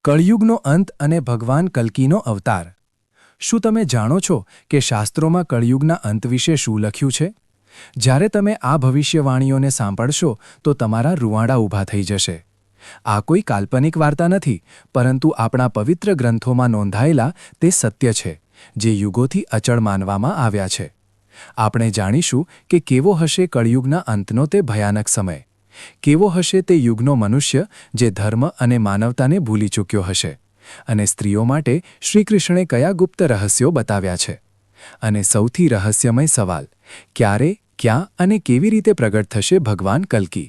કળિયુગનો અંત અને ભગવાન કલ્કીનો અવતાર। શું તમે જાણો છો કે શાસ્ત્રોમાં કળિયુગના અંત વિશે શું લખ્યું છે? જ્યારે તમે આ ભવિષ્યવાણીઓને સાંભળશો તો તમારા રૂવાડા ઊભા થઈ જશે। આ કોઈ કાલ્પનિક વાર્તા નથી, પરંતુ આપણા પવિત્ર ગ્રંથોમાં નોંધાયેલા તે સત્ય છે, જે યુગોથી અચળ માનવામાં આવ્યા છે। આપણે જાણીશું કે કેવો હશે કળિયુગના અંતનો તે ભયાનક સમય, કેવો હશે તે યુગનો મનુષ્ય જે ધર્મ અને માનવતાને ભૂલી ચૂક્યો હશે, અને સ્ત્રીઓ માટે શ્રીકૃષ્ણે કયા ગુપ્ત રહસ્યો બતાવ્યા છે। અને સૌથી રહસ્યમય સવાલ, ક્યારે, ક્યાં અને કેવી રીતે પ્રગટ થશે ભગવાન કલ્કી?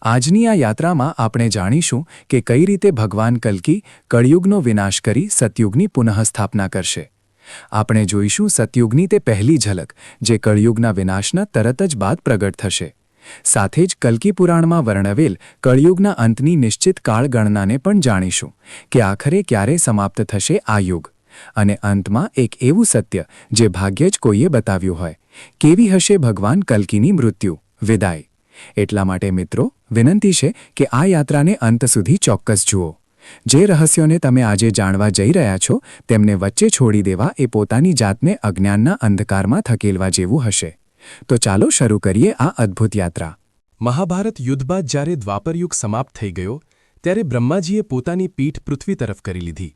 આજની આ યાત્રામાં આપણે જાણીશું કે કઈ રીતે ભગવાન કલ્કી કળિયુગનો વિનાશ કરી સતયુગની પુનઃસ્થાપના કરશે। આપણે જોઈશું સતયુગની તે પહેલી ઝલક, જે કળિયુગના વિનાશના તરત જ બાદ પ્રગટ થશે। સાથે જ કલ્કી પુરાણમાં વર્ણવેલ કળિયુગના અંતની નિશ્ચિત કાળગણનાને પણ જાણીશું કે આખરે ક્યારે સમાપ્ત થશે આ યુગ। અને અંતમાં એક એવું સત્ય જે ભાગ્યે જ કોઈએ બતાવ્યું હોય, કેવી હશે ભગવાન કલ્કીની મૃત્યુ, વિદાય। એટલા માટે મિત્રો, વિનંતી છે કે આ યાત્રાને અંત સુધી ચોક્કસ જુઓ। જે રહસ્યોને તમે આજે જાણવા જઈ રહ્યા છો, તેમને વચ્ચે છોડી દેવા એ પોતાની જાતને અજ્ઞાનના અંધકારમાં ધકેલવા જેવું હશે। તો ચાલો શરૂ કરીએ આ અદ્ભુત યાત્રા। મહાભારત યુદ્ધ બાદ જ્યારે દ્વાપરયુગ સમાપ્ત થઈ ગયો, ત્યારે બ્રહ્માજીએ પોતાની પીઠ પૃથ્વી તરફ કરી લીધી।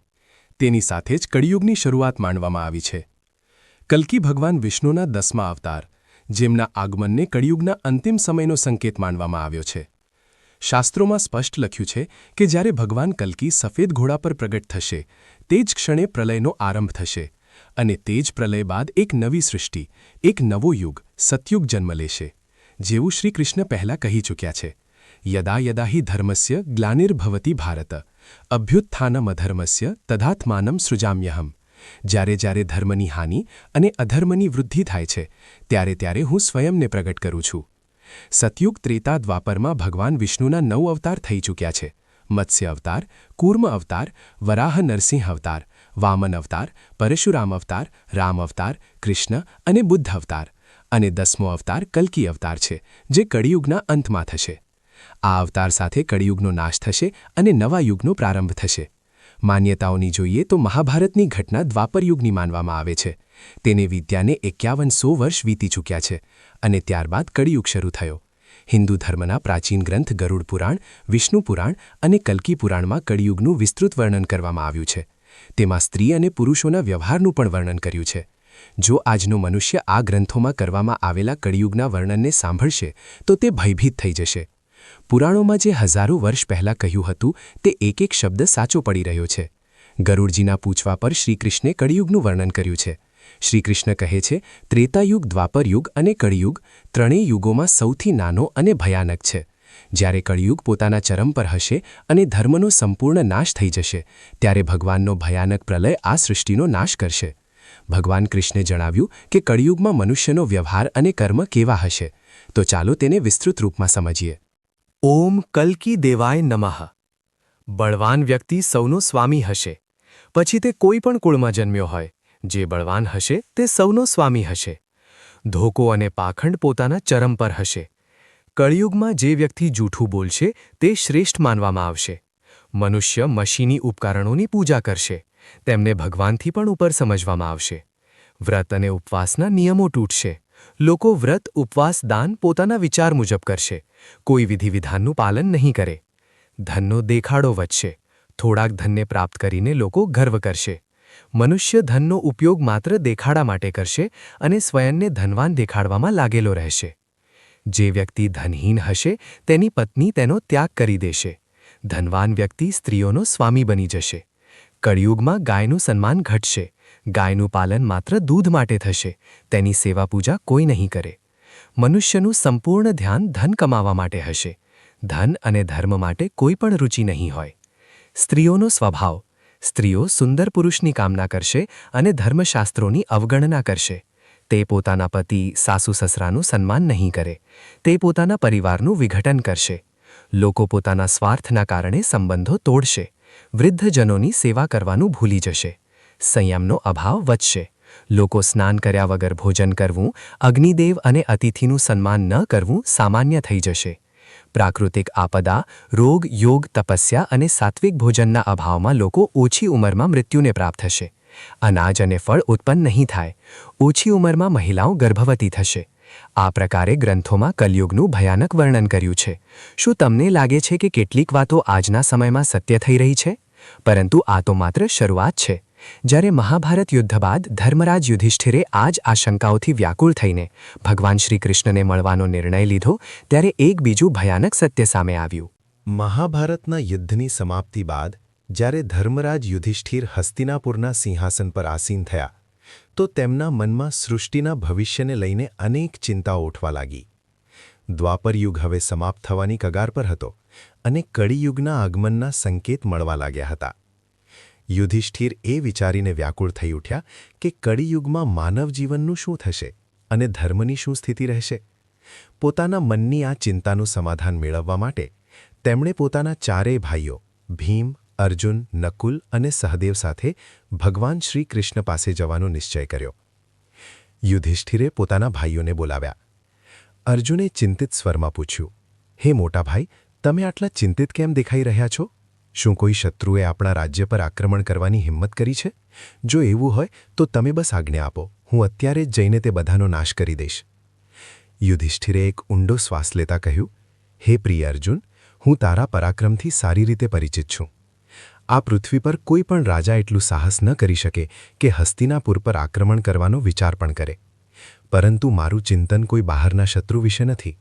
તેની સાથે જ કળિયુગની શરૂઆત માનવામાં આવી છે। કલ્કી ભગવાન વિષ્ણુના 10મા અવતાર, જેમના આગમનને કળિયુગના અંતિમ સમયનો સંકેત માનવામાં આવ્યો છે। શાસ્ત્રોમાં સ્પષ્ટ લખ્યું છે કે જ્યારે ભગવાન કલ્કી સફેદ ઘોડા પર પ્રગટ થશે, તે જ ક્ષણે પ્રલયનો આરંભ થશે, અને તે જ પ્રલય બાદ એક નવી સૃષ્ટિ, એક નવો યુગ, સતયુગ જન્મ લેશે। જેવું શ્રીકૃષ્ણ પહેલાં કહી ચૂક્યા છે, યદા યદા હિ ધર્મસ્ય ગ્લાનિર્ભવતિ ભારત, અભ્યુત્થાનમધર્મસ્ય તદાત્માનમ સૃજામ્યહમ। જ્યારે જ્યારે ધર્મની હાનિ અને અધર્મની વૃદ્ધિ થાય છે, ત્યારે ત્યારે હું સ્વયંને પ્રગટ કરું છું। સતયુગ ત્રેતા દ્વાપરમાં ભગવાન વિષ્ણુના 9 અવતાર થઈ ચૂક્યા છે: મત્સ્ય અવતાર, કૂર્મ અવતાર, વરાહ નરસિંહ અવતાર, વામન અવતાર, પરશુરામ અવતાર, રામ અવતાર, કૃષ્ણ અને બુદ્ધ અવતાર, અને 10મો અવતાર કલ્કી અવતાર છે, જે કળિયુગના અંતમાં થશે। આ અવતાર સાથે કળિયુગનો નાશ થશે અને નવા યુગનો પ્રારંભ થશે। માન્યતાઓની જોઈએ તો મહાભારતની ઘટના દ્વાપરયુગની માનવામાં આવે છે। તેને વિદ્યાને 5100 વર્ષ વીતી ચૂક્યા છે, અને ત્યારબાદ કળિયુગ શરૂ થયો। હિન્દુ ધર્મના પ્રાચીન ગ્રંથ ગરુડ પુરાણ, વિષ્ણુ પુરાણ અને કલ્કી પુરાણમાં કળિયુગનું વિસ્તૃત વર્ણન કરવામાં આવ્યું છે। તેમાં સ્ત્રી અને પુરુષોના વ્યવહારનું પણ વર્ણન કર્યું છે। જો આજનો મનુષ્ય આ ગ્રંથોમાં કરવામાં આવેલા કળિયુગના વર્ણનને સાંભળશે તો તે ભયભીત થઈ જશે। પુરાણોમાં જે હજારો વર્ષ પહેલાં કહ્યું હતું, તે એક એક શબ્દ સાચો પડી રહ્યો છે। ગરુડજીના પૂછવા પર શ્રીકૃષ્ણે કળિયુગનું વર્ણન કર્યું છે। શ્રીકૃષ્ણ કહે છે, ત્રેતાયુગ, દ્વાપરયુગ અને કળિયુગ ત્રણેય યુગોમાં સૌથી નાનો અને ભયાનક છે। જ્યારે કળિયુગ પોતાના ચરમ પર હશે અને ધર્મનો સંપૂર્ણ નાશ થઈ જશે, ત્યારે ભગવાનનો ભયાનક પ્રલય આ સૃષ્ટિનો નાશ કરશે। ભગવાન કૃષ્ણે જણાવ્યું કે કળિયુગમાં મનુષ્યનો વ્યવહાર અને કર્મ કેવા હશે, તો ચાલો તેને વિસ્તૃત રૂપમાં સમજીએ। ઓમ કલ્કી દેવાય નમઃ। બળવાન વ્યક્તિ સૌનો સ્વામી હશે, પછી તે કોઈ પણ કુળમાં જન્મ્યો હોય। જે બળવાન હશે તે સૌનો સ્વામી હશે। ધોકો અને પાખંડ પોતાના ચરમ પર હશે। કળિયુગમાં જે વ્યક્તિ જૂઠું બોલશે તે શ્રેષ્ઠ માનવામાં આવશે। મનુષ્ય મશીની ઉપકરણોની પૂજા કરશે, તેમને ભગવાનથી પણ ઉપર સમજવામાં આવશે। વ્રત અને ઉપવાસના નિયમો તૂટશે। લોકો વ્રત, ઉપવાસ, દાન પોતાના વિચાર મુજબ કરશે, કોઈ વિધિવિધાનનું પાલન નહીં કરે। ધનનો દેખાડો વધશે। થોડાક ધનને પ્રાપ્ત કરીને લોકો ગર્વ કરશે। મનુષ્ય ધનનો ઉપયોગ માત્ર દેખાડા માટે કરશે અને સ્વયંને ધનવાન દેખાડવામાં લાગેલો રહેશે। જે વ્યક્તિ ધનહીન હશે તેની પત્ની તેનો ત્યાગ કરી દેશે। ધનવાન વ્યક્તિ સ્ત્રીઓનો સ્વામી બની જશે। કળિયુગમાં ગાયનું સન્માન ઘટશે। ગાયનું પાલન માત્ર દૂધ માટે થશે, તેની સેવા પૂજા કોઈ નહીં કરે। મનુષ્યનું સંપૂર્ણ ધ્યાન ધન કમાવા માટે હશે। ધન અને ધર્મ માટે કોઈ પણ રુચિ નહીં હોય। સ્ત્રીઓનો સ્વભાવ, સ્ત્રીઓ સુંદર પુરુષની કામના કરશે અને ધર્મશાસ્ત્રોની અવગણના કરશે। તે પોતાના પતિ, સાસુ સસરાનું સન્માન નહીં કરે। તે પોતાના પરિવારનું વિઘટન કરશે। લોકો પોતાના સ્વાર્થના કારણે સંબંધો તોડશે। વૃદ્ધજનોની સેવા કરવાનું ભૂલી જશે। સંયમનો અભાવ વધશે। લોકો સ્નાન કર્યા વગર ભોજન કરવું, અગ્નિદેવ અને અતિથિનું સન્માન ન કરવું સામાન્ય થઈ જશે। પ્રાકૃતિક આપદા, રોગ, યોગ, તપસ્યા અને સાત્વિક ભોજનના અભાવમાં લોકો ઓછી ઉંમરમાં મૃત્યુને પ્રાપ્ત થશે. અનાજ અને ફળ ઉત્પન્ન નહીં થાય. ઓછી ઉંમરમાં મહિલાઓ ગર્ભવતી થશે. આ પ્રકારે ગ્રંથોમાં કલયુગનું ભયાનક વર્ણન કર્યું છે. શું તમને લાગે છે કે કેટલીક વાતો આજના સમયમાં સત્ય થઈ રહી છે? પરંતુ આ તો માત્ર શરૂઆત છે. જ્યારે મહાભારત યુદ્ધ બાદ ધર્મરાજ યુધિષ્ઠિરે આ જ આશંકાઓથી વ્યાકુળ થઈને ભગવાન શ્રી કૃષ્ણને મળવાનો નિર્ણય લીધો, ત્યારે એક બીજું ભયાનક સત્ય સામે આવ્યું. મહાભારતના યુદ્ધની સમાપ્તિ બાદ જ્યારે ધર્મરાજ યુધિષ્ઠિર હસ્તિનાપુરના સિંહાસન પર આસીન થયા, તો તેમના મનમાં સૃષ્ટિના ભવિષ્યને લઈને અનેક ચિંતાઓ ઉઠવા લાગી. દ્વાપરયુગ હવે સમાપ્ત થવાની કગાર પર હતો અને કળિયુગના આગમનના સંકેત મળવા લાગ્યા હતા. યુધિષ્ઠિર એ વિચારીને વ્યાકુળ થઈ ઉઠ્યા કે કળિયુગમાં માનવ જીવનનું શું થશે અને ધર્મની શું સ્થિતિ રહેશે. પોતાના મનની આ ચિંતાનું સમાધાન મેળવવા માટે તેમણે પોતાના ચારેય ભાઈઓ ભીમ, અર્જુન, નકુલ અને સહદેવ સાથે ભગવાન શ્રી કૃષ્ણ પાસે જવાનો નિશ્ચય કર્યો. યુધિષ્ઠિરે પોતાના ભાઈઓને બોલાવ્યા. અર્જુને ચિંતિત સ્વરમાં પૂછ્યું, હે મોટા ભાઈ, તમે આટલા ચિંતિત કેમ દેખાઈ રહ્યા છો? શું કોઈ શત્રુએ આપણા રાજ્ય પર આક્રમણ કરવાની હિંમત કરી છે? જો એવું હોય તો તમે બસ આજ્ઞા આપો, હું અત્યારે જ જઈને તે બધાનો નાશ કરી દઈશ. યુધિષ્ઠિરે એક ઊંડો શ્વાસ લેતા કહ્યું, હે પ્રિય અર્જુન, હું તારા પરાક્રમથી સારી રીતે પરિચિત છું. આ પૃથ્વી પર કોઈ પણ રાજા એટલું સાહસ ન કરી શકે કે હસ્તિનાપુર પર આક્રમણ કરવાનો વિચાર પણ કરે. પરંતુ મારું ચિંતન કોઈ બહારના શત્રુ વિશે નથી.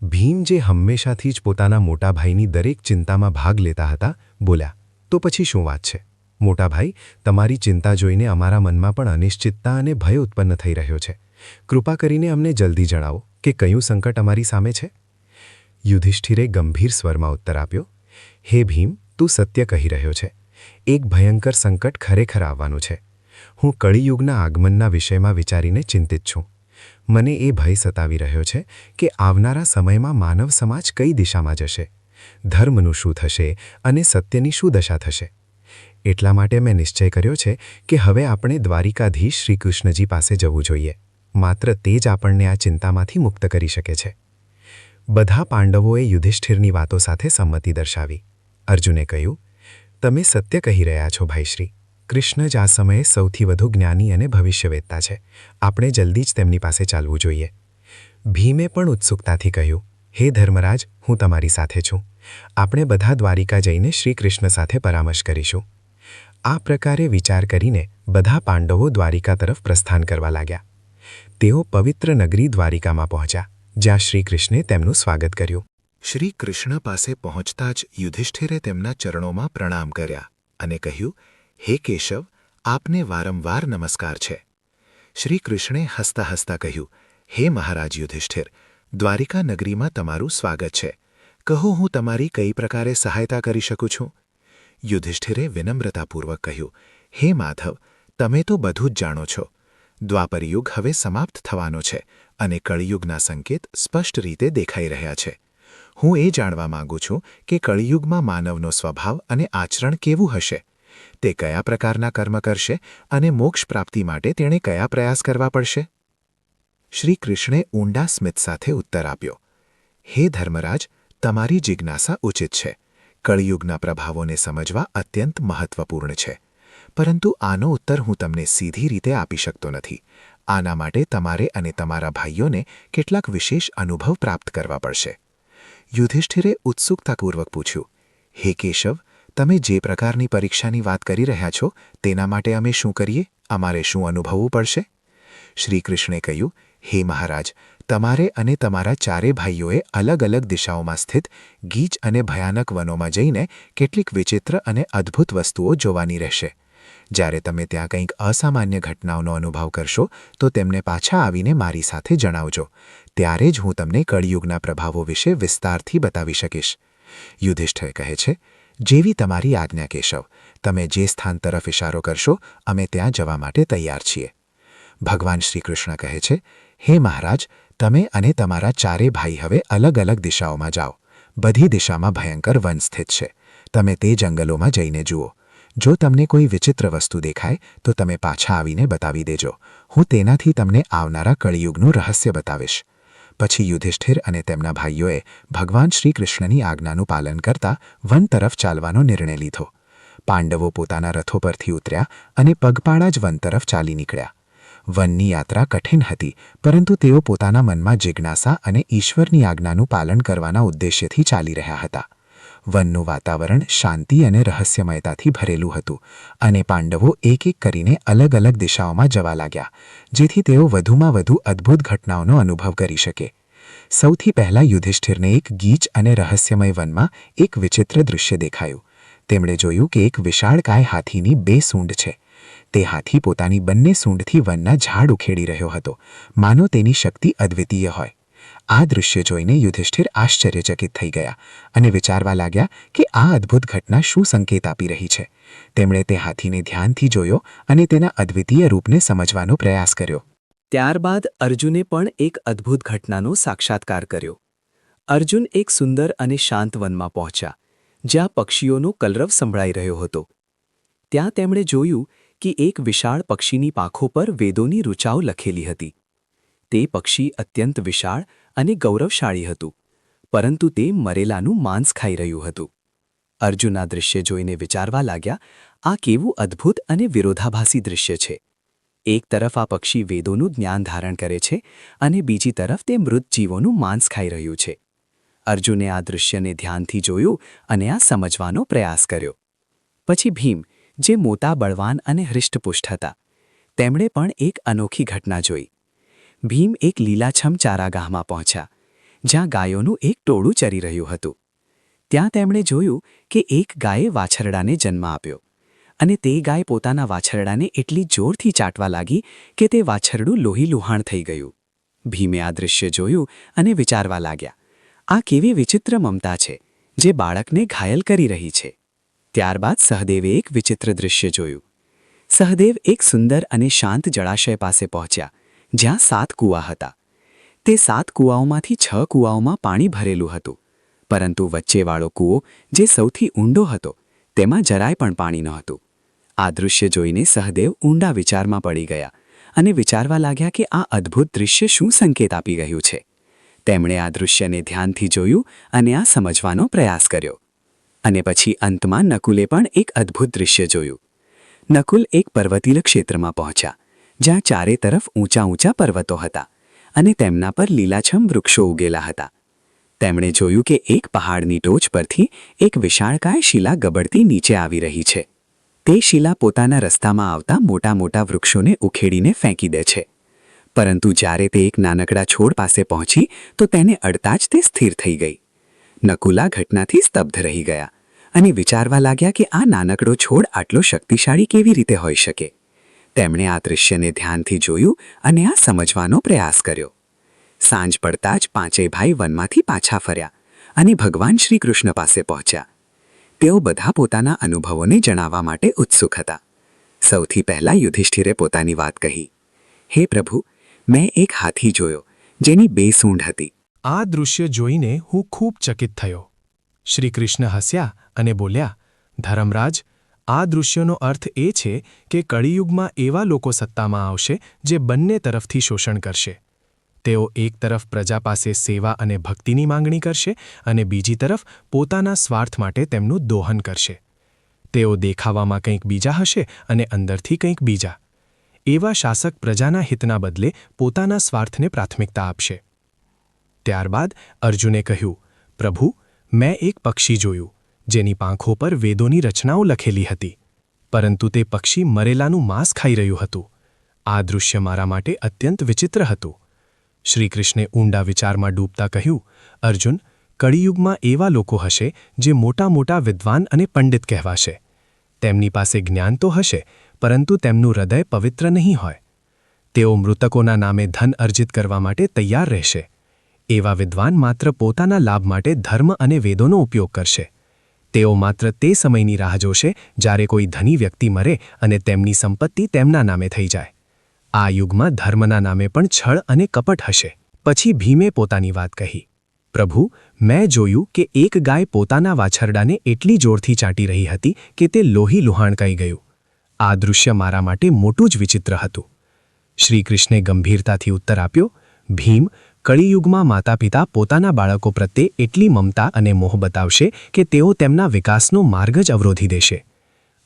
ભીમ, જે હંમેશાથી જ પોતાના મોટા ભાઈની દરેક ચિંતામાં ભાગ લેતા હતા, બોલ્યા, તો પછી શું વાત છે? મોટા ભાઈ, તમારી ચિંતા જોઈને અમારા મનમાં પણ અનિશ્ચિતતા અને ભય ઉત્પન્ન થઈ રહ્યો છે. કૃપા કરીને અમને જલ્દી જણાવો કે કયું સંકટ અમારી સામે છે. યુધિષ્ઠિરે ગંભીર સ્વરમાં ઉત્તર આપ્યો, હે ભીમ, તું સત્ય કહી રહ્યો છે. એક ભયંકર સંકટ ખરેખર આવવાનું છે. હું કળિયુગના આગમનના વિષયમાં વિચારીને ચિંતિત છું. મને એ ભય સતાવી રહ્યો છે કે આવનારા સમયમાં માનવ સમાજ કઈ દિશામાં જશે, ધર્મનું શું થશે અને સત્યની શું દશા થશે. એટલા માટે મેં નિશ્ચય કર્યો છે કે હવે આપણે દ્વારિકાધીશ શ્રી કૃષ્ણજી પાસે જવું જોઈએ. માત્ર તે જ આપણને આ ચિંતામાંથી મુક્ત કરી શકે છે. બધા પાંડવોએ યુધિષ્ઠિરની વાતો સાથે સંમતિ દર્શાવી. અર્જુને કહ્યું, તમે સત્ય કહી રહ્યા છો ભાઈશ્રી. કૃષ્ણ જ આ સમયે સૌથી વધુ જ્ઞાની અને ભવિષ્યવેત્તા છે. આપણે જલ્દી જ તેમની પાસે ચાલવું જોઈએ. ભીમે પણ ઉત્સુકતાથી કહ્યું, હે ધર્મરાજ, હું તમારી સાથે છું. આપણે બધા દ્વારિકા જઈને શ્રી કૃષ્ણ સાથે પરામર્શ કરીશું. આ પ્રકારે વિચાર કરીને બધા પાંડવો દ્વારિકા તરફ પ્રસ્થાન કરવા લાગ્યા. તેઓ પવિત્ર નગરી દ્વારિકામાં પહોંચ્યા, જ્યાં શ્રી કૃષ્ણે તેમનું સ્વાગત કર્યું. શ્રી કૃષ્ણ પાસે પહોંચતા જ યુધિષ્ઠિરે તેમના ચરણોમાં પ્રણામ કર્યા અને કહ્યું, હે કેશવ, આપને વારંવાર નમસ્કાર છે. શ્રી કૃષ્ણે હસતા હસતા કહ્યું, હે મહારાજ યુધિષ્ઠિર, દ્વારિકા નગરીમાં તમારું સ્વાગત છે. કહો, હું તમારી કઈ પ્રકારે સહાયતા કરી શકું છું? યુધિષ્ઠિરે વિનમ્રતાપૂર્વક કહ્યું, હે માધવ, તમે તો બધું જ જાણો છો. દ્વાપરયુગ હવે સમાપ્ત થવાનો છે અને કળિયુગના સંકેત સ્પષ્ટ રીતે દેખાઈ રહ્યા છે. હું એ જાણવા માંગુ છું કે કળિયુગમાં માનવનો સ્વભાવ અને આચરણ કેવું હશે. તે કયા પ્રકારના કર્મ કરશે અને મોક્ષ પ્રાપ્તિ માટે તેણે કયા પ્રયાસ કરવા પડશે? શ્રી કૃષ્ણે ઊંડા સ્મિત સાથે ઉત્તર આપ્યો, હે ધર્મરાજ, તમારી જિજ્ઞાસા ઉચિત છે. કળિયુગના પ્રભાવોને સમજવા અત્યંત મહત્વપૂર્ણ છે. પરંતુ આનો ઉત્તર હું તમને સીધી રીતે આપી શકતો નથી. આના માટે તમારે અને તમારા ભાઈઓને કેટલાક વિશેષ અનુભવ પ્રાપ્ત કરવા પડશે. યુધિષ્ઠિરે ઉત્સુકતાપૂર્વક પૂછ્યું, હે કેશવ, તમે જે પ્રકારની પરીક્ષાની વાત કરી રહ્યા છો તેના માટે અમે શું કરીએ? અમારે શું અનુભવવું પડશે? શ્રી કૃષ્ણે કહ્યું, હે મહારાજ, તમારે અને તમારા ચારે ભાઈઓએ અલગ અલગ દિશાઓમાં સ્થિત ગીચ અને ભયાનક વનોમાં જઈને કેટલીક વિચિત્ર અને અદ્ભુત વસ્તુઓ જોવાની રહેશે. જ્યારે તમે ત્યાં કંઈક અસામાન્ય ઘટનાઓનો અનુભવ કરશો તો તેમને પાછા આવીને મારી સાથે જણાવજો. ત્યારે જ હું તમને કળિયુગના પ્રભાવો વિશે વિસ્તારથી બતાવી શકીશ. યુધિષ્ઠિર કહે છે, જેવી તમારી આજ્ઞા કેશવ. તમે જે સ્થાન તરફ ઇશારો કરશો અમે ત્યાં જવા માટે તૈયાર છીએ. ભગવાન શ્રી કૃષ્ણ કહે છે, હે મહારાજ, તમે અને તમારા ચારે ભાઈ હવે અલગ અલગ દિશાઓમાં જાઓ. બધી દિશામાં ભયંકર વન સ્થિત છે. તમે તે જંગલોમાં જઈને જુઓ. જો તમને કોઈ વિચિત્ર વસ્તુ દેખાય તો તમે પાછા આવીને બતાવી દેજો. હું તેનાથી તમને આવનારા કળિયુગનું રહસ્ય બતાવીશ. પછી યુધિષ્ઠિર અને તેમના ભાઈઓએ ભગવાન શ્રી કૃષ્ણની આજ્ઞાનું પાલન કરતા વન તરફ ચાલવાનો નિર્ણય લીધો. પાંડવો પોતાના રથો પરથી ઉતર્યા અને પગપાળા જ વન તરફ ચાલી નીકળ્યા. વનની યાત્રા કઠિન હતી, પરંતુ તેઓ પોતાના મનમાં જિજ્ઞાસા અને ઈશ્વરની આજ્ઞાનું પાલન કરવાના ઉદ્દેશ્યથી ચાલી રહ્યા હતા. વનનું વાતાવરણ શાંતિ અને રહસ્યમયતાથી ભરેલું હતું, અને પાંડવો એક એક કરીને અલગ અલગ દિશાઓમાં જવા લાગ્યા, જેથી તેઓ વધુમાં વધુ અદ્ભુત ઘટનાઓનો અનુભવ કરી શકે. સૌથી પહેલાં યુધિષ્ઠિરને એક ગીચ અને રહસ્યમય વનમાં એક વિચિત્ર દૃશ્ય દેખાયું. તેમણે જોયું કે એક વિશાળકાય હાથીની 2 સૂંઢ છે. તે હાથી પોતાની બંને સૂંઢથી વનના ઝાડ ઉખેડી રહ્યો હતો, માનો તેની શક્તિ અદ્વિતીય હોય. આ દૃશ્ય જોઈને યુધિષ્ઠિર આશ્ચર્યચકિત થઈ ગયા અને વિચારવા લાગ્યા કે આ અદ્ભુત ઘટના શું સંકેત આપી રહી છે. તેમણે તે હાથીને ધ્યાનથી જોયો અને તેના અદ્વિતીય રૂપને સમજવાનો પ્રયાસ કર્યો. ત્યારબાદ અર્જુને પણ એક અદ્ભુત ઘટનાનો સાક્ષાત્કાર કર્યો. અર્જુન એક સુંદર અને શાંત વનમાં પહોંચ્યા, જ્યાં પક્ષીઓનો કલરવ સંભળાઈ રહ્યો હતો. ત્યાં તેમણે જોયું કે એક વિશાળ પક્ષીની પાંખો પર વેદોની ઋચાઓ લખેલી હતી. તે પક્ષી અત્યંત વિશાળ અને ગૌરવશાળી હતું, પરંતુ તે મરેલાનું માંસ ખાઈ રહ્યું હતું. અર્જુન આ દૃશ્ય જોઈને વિચારવા લાગ્યા, આ કેવું અદ્ભુત અને વિરોધાભાસી દૃશ્ય છે. એક તરફ આ પક્ષી વેદોનું જ્ઞાન ધારણ કરે છે અને બીજી તરફ તે મૃત જીવોનું માંસ ખાઈ રહ્યું છે. અર્જુને આ દૃશ્યને ધ્યાનથી જોયું અને આ સમજવાનો પ્રયાસ કર્યો. પછી ભીમ, જે મોટા બળવાન અને હૃષ્ટપુષ્ટ હતા, તેમણે પણ એક અનોખી ઘટના જોઈ. ભીમ એક લીલાછમ ચારાગાહમાં પહોંચ્યા, જ્યાં ગાયોનું એક ટોળું ચરી રહ્યું હતું. ત્યાં તેમણે જોયું કે એક ગાયે વાછરડાને જન્મ આપ્યો, અને તે ગાય પોતાના વાછરડાને એટલી જોરથી ચાટવા લાગી કે તે વાછરડું લોહીલુહાણ થઈ ગયું. ભીમે આ દૃશ્ય જોયું અને વિચારવા લાગ્યા, આ કેવી વિચિત્ર મમતા છે જે બાળકને ઘાયલ કરી રહી છે. ત્યારબાદ સહદેવે એક વિચિત્ર દૃશ્ય જોયું. સહદેવ એક સુંદર અને શાંત જળાશય પાસે પહોંચ્યા, જ્યાં 7 કૂવા હતા. તે 7 કૂવાઓમાંથી 6 કૂવાઓમાં પાણી ભરેલું હતું, પરંતુ વચ્ચેવાળો કૂવો, જે સૌથી ઊંડો હતો, તેમાં જરાય પણ પાણી નહોતું. આ દૃશ્ય જોઈને સહદેવ ઊંડા વિચારમાં પડી ગયા અને વિચારવા લાગ્યા કે આ અદ્ભુત દૃશ્ય શું સંકેત આપી રહ્યું છે. તેમણે આ દૃશ્યને ધ્યાનથી જોયું અને આ સમજવાનો પ્રયાસ કર્યો. અને પછી અંતમાં નકુલે પણ એક અદ્ભુત દૃશ્ય જોયું. નકુલ એક પર્વતીય ક્ષેત્રમાં પહોંચ્યા, જ્યાં ચારે તરફ ઊંચા ઊંચા પર્વતો હતા અને તેમના પર લીલાછમ વૃક્ષો ઉગેલા હતા. તેમણે જોયું કે એક પહાડની ટોચ પરથી એક વિશાળકાય શિલા ગબડતી નીચે આવી રહી છે. તે શિલા પોતાના રસ્તામાં આવતા મોટા મોટા વૃક્ષોને ઉખેડીને ફેંકી દે છે, પરંતુ જ્યારે તે એક નાનકડા છોડ પાસે પહોંચી તો તેને અડતા જ તે સ્થિર થઈ ગઈ. નકુલા ઘટનાથી સ્તબ્ધ રહી ગયા અને વિચારવા લાગ્યા કે આ નાનકડો છોડ આટલો શક્તિશાળી કેવી રીતે હોઈ શકે. તેમણે આ દૃશ્યને ધ્યાનથી જોયું અને આ સમજવાનો પ્રયાસ કર્યો. સાંજ પડતા જ 5 ભાઈ વનમાંથી પાછા ફર્યા અને ભગવાન શ્રી કૃષ્ણ પાસે પહોંચ્યા. તેઓ બધા પોતાના અનુભવોને જણાવવા માટે ઉત્સુક હતા. સૌથી પહેલા યુધિષ્ઠિરે પોતાની વાત કહી. હે પ્રભુ, મેં એક હાથી જોયો, જેની 2 સૂંઢ હતી. આ દૃશ્ય જોઈને હું ખૂબ ચકિત થયો. શ્રી કૃષ્ણ હસ્યા અને બોલ્યા, ધર્મરાજ, આ દૃશ્યનો અર્થ એ છે કે કળિયુગમાં એવા લોકો સત્તામાં આવશે જે બંને તરફથી શોષણ કરશે. તેઓ એક તરફ પ્રજા પાસે સેવા અને ભક્તિની માંગણી કરશે અને બીજી તરફ પોતાના સ્વાર્થ માટે તેમનું દોહન કરશે. તેઓ દેખાવામાં કંઈક બીજા હશે અને અંદરથી કંઈક બીજા. એવા શાસક પ્રજાના હિતના બદલે પોતાના સ્વાર્થને પ્રાથમિકતા આપશે. ત્યારબાદ અર્જુને કહ્યું, પ્રભુ, મેં એક પક્ષી જોયું, જેની પાંખો પર વેદોની રચનાઓ લખેલી હતી, પરંતુ તે પક્ષી મરેલાનું માંસ ખાઈ રહ્યું હતું. આ દૃશ્ય મારા માટે અત્યંત વિચિત્ર હતું. શ્રી કૃષ્ણે ઊંડા વિચારમાં ડૂબતા કહ્યું, અર્જુન, કળિયુગમાં એવા લોકો હશે જે મોટા મોટા વિદ્વાન અને પંડિત કહેવાશે. તેમની પાસે જ્ઞાન તો હશે, પરંતુ તેમનું હૃદય પવિત્ર નહીં હોય. તેઓ મૃતકોના નામે ધન અર્જિત કરવા માટે તૈયાર રહેશે. એવા વિદ્વાન માત્ર પોતાના લાભ માટે ધર્મ અને વેદોનો ઉપયોગ કરશે. તેઓ માત્ર તે સમયની રાહ જોશે જ્યારે કોઈ ધની વ્યક્તિ મરે અને તેમની સંપત્તિ તેમના નામે થઈ જાય. આ યુગમાં ધર્મના નામે પણ છળ અને કપટ હશે. પછી ભીમે પોતાની વાત કહી, પ્રભુ, મેં જોયું કે એક ગાય પોતાના વાછરડાને એટલી જોરથી ચાટી રહી હતી કે તે લોહી લુહાણકાઈ ગયું. આ દૃશ્ય મારા માટે મોટું જ વિચિત્ર હતું. શ્રી કૃષ્ણે ગંભીરતાથી ઉત્તર આપ્યો, ભીમ, કળિયુગમાં માતાપિતા પોતાના બાળકો પ્રત્યે એટલી મમતા અને મોહ બતાવશે કે તેઓ તેમના વિકાસનો માર્ગ જ અવરોધી દેશે.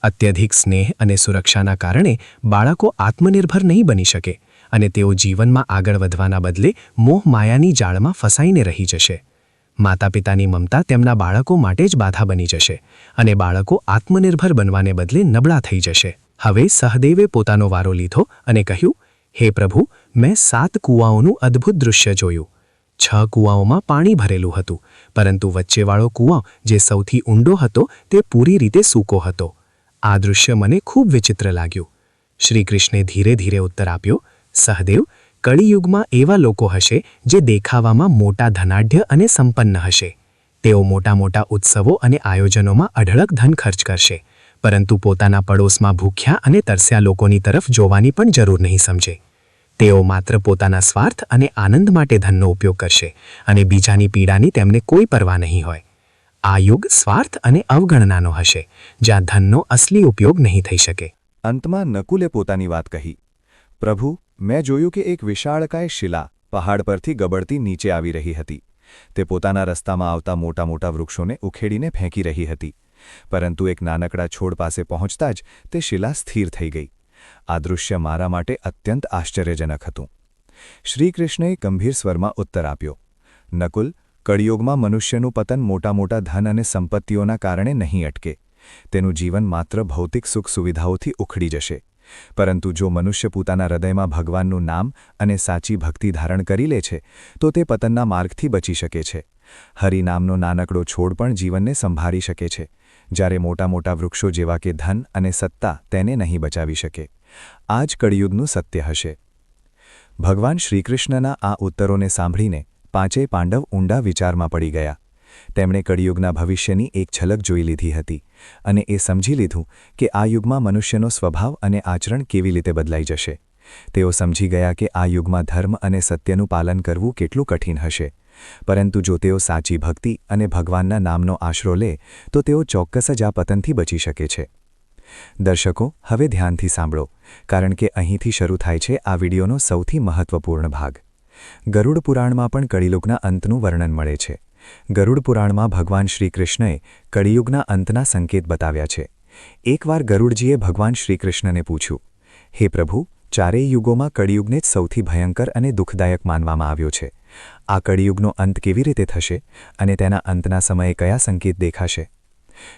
અત્યધિક સ્નેહ અને સુરક્ષાના કારણે બાળકો આત્મનિર્ભર નહીં બની શકે અને તેઓ જીવનમાં આગળ વધવાના બદલે મોહ-માયાની જાળમાં ફસાઈને રહી જશે. માતાપિતાની મમતા તેમના બાળકો માટે જ બાધા બની જશે અને બાળકો આત્મનિર્ભર બનવાને બદલે નબળા થઈ જશે. હવે સહદેવે પોતાનો વારો લીધો અને કહ્યું, હે પ્રભુ, મેં 7 કૂવાઓનું અદ્ભુત દૃશ્ય જોયું. 6 કૂવાઓમાં પાણી ભરેલું હતું, પરંતુ વચ્ચેવાળો કૂવો જે સૌથી ઊંડો હતો તે પૂરી રીતે સૂકો હતો. આ દૃશ્ય મને ખૂબ વિચિત્ર લાગ્યું. શ્રીકૃષ્ણે ધીરે ધીરે ઉત્તર આપ્યો, સહદેવ, કળિયુગમાં એવા લોકો હશે જે દેખાવામાં મોટા ધનાઢ્ય અને સંપન્ન હશે. તેઓ મોટા મોટા ઉત્સવો અને આયોજનોમાં અઢળક ધન ખર્ચ કરશે, પરંતુ પોતાના પડોશમાં ભૂખ્યા અને તરસ્યા લોકોની તરફ જોવાની પણ જરૂર નહીં સમજે. તેઓ માત્ર પોતાના સ્વાર્થ અને આનંદ માટે ધનનો ઉપયોગ કરશે અને બીજાની પીડાની તેમને કોઈ પરવા નહીં હોય. આ યુગ સ્વાર્થ અને અવગણનાનો હશે, જ્યાં ધનનો અસલી ઉપયોગ નહીં થઈ શકે. અંતમાં નકુલે પોતાની વાત કહી, પ્રભુ, મેં જોયું કે એક વિશાળકાય શિલા પહાડ પરથી ગબડતી નીચે આવી રહી હતી. તે પોતાના રસ્તામાં આવતા મોટા મોટા વૃક્ષોને ઉખેડીને ફેંકી રહી હતી, પરંતુ એક નાનકડા છોડ પાસે પહોંચતા જ તે શિલા સ્થિર થઈ ગઈ. આ દૃશ્ય મારા માટે અત્યંત આશ્ચર્યજનક હતું. શ્રીકૃષ્ણએ ગંભીર સ્વરમાં ઉત્તર આપ્યો, નકુલ, કળિયુગમાં મનુષ્યનું પતન મોટા મોટા ધન અને સંપત્તિઓના કારણે નહીં અટકે. તેનું જીવન માત્ર ભૌતિક સુખ સુવિધાઓથી ઉખડી જશે. પરંતુ જો મનુષ્ય પોતાના હૃદયમાં ભગવાનનું નામ અને સાચી ભક્તિ ધારણ કરી લે છે, તો તે પતનના માર્ગથી બચી શકે છે. હરિનામનો નાનકડો છોડ પણ જીવનને સંભાળી શકે છે, જ્યારે મોટા મોટા વૃક્ષો જેવા કે ધન અને સત્તા તેને નહીં બચાવી શકે. આ જ કળિયુગનું સત્ય હશે. ભગવાન શ્રીકૃષ્ણના આ ઉત્તરોને સાંભળીને 5 પાંડવ ઊંડા વિચારમાં પડી ગયા. તેમણે કળિયુગના ભવિષ્યની એક ઝલક જોઈ લીધી હતી અને એ સમજી લીધું કે આ યુગમાં મનુષ્યનો સ્વભાવ અને આચરણ કેવી રીતે બદલાઈ જશે. તેઓ સમજી ગયા કે આ યુગમાં ધર્મ અને સત્યનું પાલન કરવું કેટલું કઠિન હશે, પરંતુ જો તેઓ સાચી ભક્તિ અને ભગવાનના નામનો આશરો લે તો તેઓ ચોક્કસ જ આ પતનથી બચી શકે છે. દર્શકો, હવે ધ્યાનથી સાંભળો, કારણ કે અહીંથી શરૂ થાય છે આ વિડીયોનો સૌથી મહત્વપૂર્ણ ભાગ. ગરુડ પુરાણમાં પણ કળિયુગના અંતનું વર્ણન મળે છે. ગરુડ પુરાણમાં ભગવાન શ્રીકૃષ્ણએ કળિયુગના અંતના સંકેત બતાવ્યા છે. એકવાર ગરુડજીએ ભગવાન શ્રીકૃષ્ણને પૂછ્યું, હે પ્રભુ, ચારેય યુગોમાં કળિયુગને જ સૌથી ભયંકર અને દુઃખદાયક માનવામાં આવ્યો છે. આ કળિયુગનો અંત કેવી રીતે થશે અને તેના અંતના સમયે કયા સંકેત દેખાશે?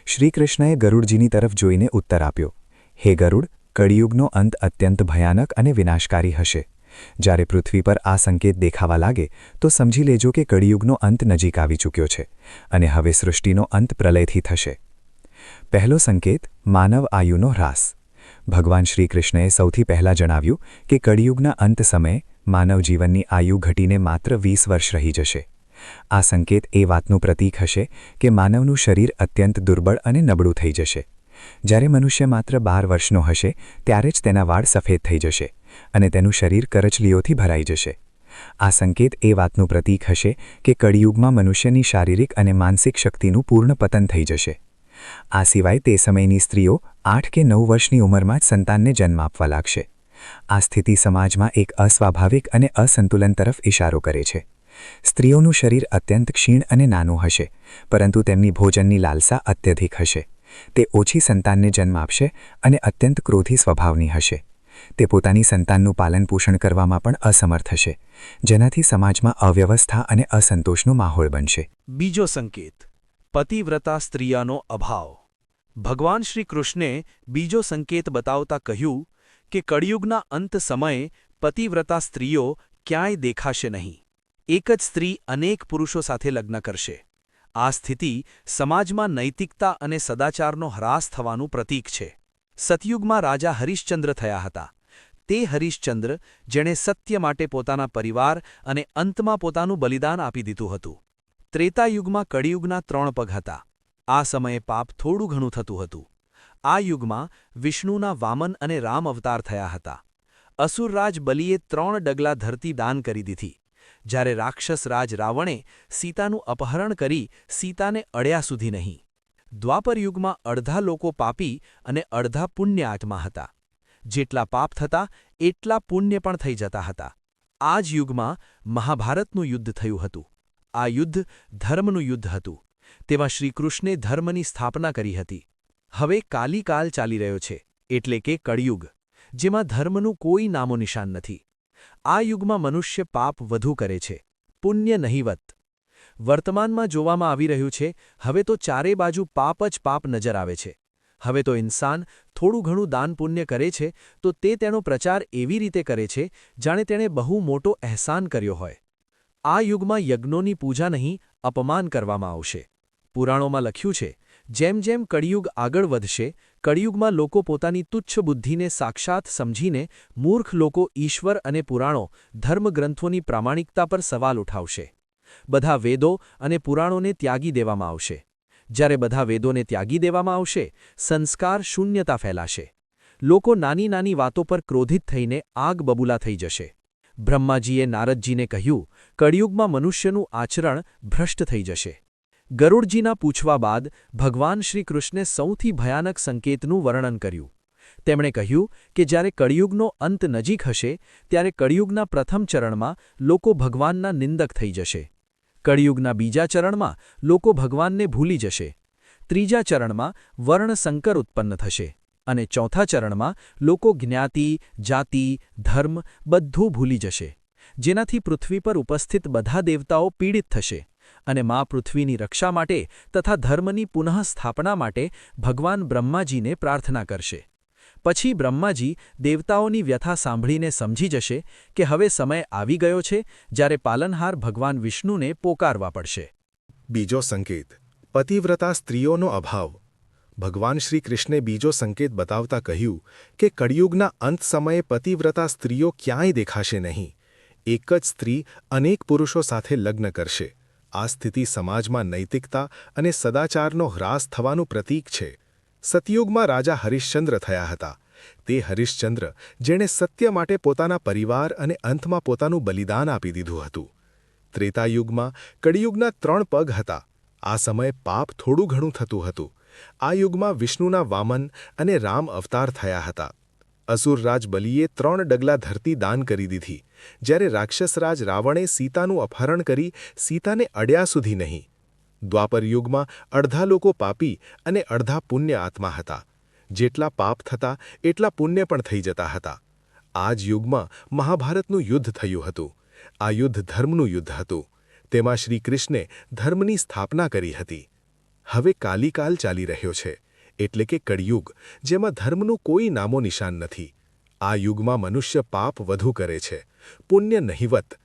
શ્રીકૃષ્ણએ ગરુડજીની તરફ જોઈને ઉત્તર આપ્યો, હે ગરુડ, કળિયુગનો અંત અત્યંત ભયાનક અને વિનાશકારી હશે. જ્યારે પૃથ્વી પર આ સંકેત દેખાવા લાગે તો સમજી લેજો કે કળિયુગનો અંત નજીક આવી ચૂક્યો છે અને હવે સૃષ્ટિનો અંત પ્રલયથી થશે. પહેલો સંકેત, માનવ આયુનો હ્રાસ. ભગવાન શ્રીકૃષ્ણએ સૌથી પહેલાં જણાવ્યું કે કળિયુગના અંત સમયે માનવ જીવનની આયુ ઘટીને માત્ર 20 વર્ષ રહી જશે. આ સંકેત એ વાતનું પ્રતીક હશે કે માનવનું શરીર અત્યંત દુર્બળ અને નબળું થઈ જશે. જ્યારે મનુષ્ય માત્ર 12 વર્ષનો હશે ત્યારે જ તેના વાળ સફેદ થઈ જશે અને તેનું શરીર કરચલીઓથી ભરાઈ જશે. આ સંકેત એ વાતનું પ્રતીક હશે કે કળિયુગમાં મનુષ્યની શારીરિક અને માનસિક શક્તિનું પૂર્ણ પતન થઈ જશે. આ સિવાય તે સમયની સ્ત્રીઓ 8 કે 9 વર્ષની ઉંમરમાં જ સંતાનને જન્મ આપવા લાગશે. આ સ્થિતિ સમાજમાં એક અસ્વાભાવિક અને અસંતુલન તરફ ઇશારો કરે છે. સ્ત્રીઓનું શરીર અત્યંત ક્ષીણ અને નાનું હશે, પરંતુ તેમની ભોજનની લાલસા અત્યધિક હશે. તે ઓછી સંતાનને જન્મ આપશે અને અત્યંત ક્રોધી સ્વભાવની હશે. તે પોતાની સંતાનનું પાલનપોષણ કરવામાં પણ અસમર્થ હશે, જેનાથી સમાજમાં અવ્યવસ્થા અને અસંતોષનો માહોલ બનશે. બીજો સંકેત, પતિવ્રતા સ્ત્રીયાનો અભાવ. ભગવાન શ્રી કૃષ્ણે બીજો સંકેત બતાવતા કહ્યું કે કળિયુગના અંત સમયે પતિવ્રતા સ્ત્રીઓ ક્યાંય દેખાશે નહીં. એક જ સ્ત્રી અનેક પુરુષો સાથે લગ્ન કરશે. આ સ્થિતિ સમાજમાં નૈતિકતા અને સદાચારનો હ્રાસ થવાનું પ્રતીક છે. સતયુગમાં રાજા હરિશ્ચંદ્ર થયા હતા. તે હરિશ્ચંદ્ર જેણે સત્ય માટે પોતાના પરિવાર અને અંતમાં પોતાનું બલિદાન આપી દીધું હતું. ત્રેતાયુગમાં કળિયુગના 3 પગ હતા. આ સમયે પાપ થોડું ઘણું થતું હતું. આ યુગમાં વિષ્ણુના વામન અને રામ અવતાર થયા હતા. અસુરરાજ બલિએ 3 ડગલા ધરતી દાન કરી દીધી, જ્યારે રાક્ષસ રાજ રાવણે સીતાનું અપહરણ કરી સીતાને અડ્યા સુધી નહીં. દ્વાપર યુગમાં અડધા લોકો પાપી અને અડધા પુણ્ય આત્મા હતા. જેટલા પાપ થતા એટલા પુણ્ય પણ થઈ જતા હતા. આ જ યુગમાં મહાભારતનું યુદ્ધ થયું હતું. આ યુદ્ધ ધર્મનું યુદ્ધ હતું. તેમાં શ્રીકૃષ્ણે ધર્મની સ્થાપના કરી હતી. હવે કાલિકાલ ચાલી રહ્યો છે, એટલે કે કળિયુગ, જેમાં ધર્મનું કોઈ નામોનિશાન નથી. આ યુગમાં મનુષ્ય પાપ વધુ કરે છે, પુણ્ય નહિવત. વર્તમાનમાં જોવામાં આવી રહ્યું છે, હવે તો ચારે બાજુ પાપ જ પાપ નજર આવે છે. હવે તો ઇન્સાન થોડું ઘણું દાન પુણ્ય કરે છે તો તે તેનો પ્રચાર એવી રીતે કરે છે જાણે તેણે બહુ મોટો અહેસાન કર્યો હોય. આ યુગમાં યજ્ઞોની પૂજા નહીં, અપમાન કરવામાં આવશે. પુરાણોમાં લખ્યું છે, જેમ જેમ કળિયુગ આગળ વધશે, કળિયુગમાં લોકો પોતાની તુચ્છ બુદ્ધિને સાક્ષાત સમજીને મૂર્ખ લોકો ઈશ્વર અને પુરાણો, ધર્મગ્રંથોની પ્રામાણિકતા પર સવાલ ઉઠાવશે. બધા વેદો અને પુરાણોને ત્યાગી દેવામાં આવશે. જ્યારે બધા વેદોને ત્યાગી દેવામાં આવશે, સંસ્કાર શૂન્યતા ફેલાશે. લોકો નાની નાની વાતો પર ક્રોધિત થઈને આગ બબૂલા થઈ જશે. બ્રહ્માજીએ નારદજીને કહ્યું, કળિયુગમાં મનુષ્યનું આચરણ ભ્રષ્ટ થઈ જશે. ગરુડજીના પૂછવા બાદ ભગવાન શ્રીકૃષ્ણે સૌથી ભયાનક સંકેતનું વર્ણન કર્યું. તેમણે કહ્યું કે જ્યારે કળિયુગનો અંત નજીક હશે, ત્યારે કળિયુગના પ્રથમ ચરણમાં લોકો ભગવાનના નિંદક થઈ જશે. કળિયુગના બીજા ચરણમાં લોકો ભગવાનને ભૂલી જશે. ત્રીજા ચરણમાં વર્ણસંકર ઉત્પન્ન થશે. અને ચોથા ચરણમાં લોકો જ્ઞાતિ, જાતિ, ધર્મ બધું ભૂલી જશે. જેનાથી પૃથ્વી પર ઉપસ્થિત બધા દેવતાઓ પીડિત થશે. અને મા પૃથ્વીની રક્ષા માટે તથા ધર્મની પુનઃસ્થાપના માટે ભગવાન બ્રહ્માજીને પ્રાર્થના કરશે. પછી બ્રહ્માજી દેવતાઓની વ્યથા સાંભળીને સમજી જશે કે હવે સમય આવી ગયો છે જ્યારે પાલનહાર ભગવાન વિષ્ણુને પોકારવા પડશે. બીજો સંકેત: પતિવ્રતા સ્ત્રીઓનો અભાવ. ભગવાન શ્રી કૃષ્ણે બીજો સંકેત બતાવતા કહ્યું કે કળિયુગના અંત સમયે પતિવ્રતા સ્ત્રીઓ ક્યાંય દેખાશે નહીં. એક જ સ્ત્રી અનેક પુરુષો સાથે લગ્ન કરશે. આ સ્થિતિ સમાજમાં નૈતિકતા અને સદાચારનો હ્રાસ થવાનું પ્રતીક છે. સતયુગમાં રાજા હરિશ્ચંદ્ર થયા હતા. તે હરિશ્ચંદ્ર જેણે સત્ય માટે પોતાના પરિવાર અને અંતમાં પોતાનું બલિદાન આપી દીધું હતું. ત્રેતાયુગમાં કળિયુગના 3 પગ હતા. આ સમયે પાપ થોડું ઘણું થતું હતું. આ યુગમાં વિષ્ણુના વામન અને રામ અવતાર થયા હતા. અસુરરાજ બલિએ 3 ડગલા ધરતી દાન કરી દીધી, જ્યારે રાક્ષસરાજ રાવણે સીતાનું અપહરણ કરી સીતાને અડ્યા સુધી નહીં. દ્વાપર યુગમાં અડધા લોકો પાપી અને અડધા પુણ્ય આત્મા હતા. જેટલા પાપ થતા એટલા પુણ્ય પણ થઈ જતા હતા. આ જ યુગમાં મહાભારતનું યુદ્ધ થયું હતું. આ યુદ્ધ ધર્મનું યુદ્ધ હતું. તેમાં શ્રીકૃષ્ણે ધર્મની સ્થાપના કરી હતી. હવે કાલિકાલ ચાલી રહ્યો છે, એટલે કે કળિયુગ, જેમાં ધર્મનું કોઈ નામો નિશાન નથી. આ યુગમાં મનુષ્ય પાપ વધુ કરે છે, પુણ્ય નહિવત.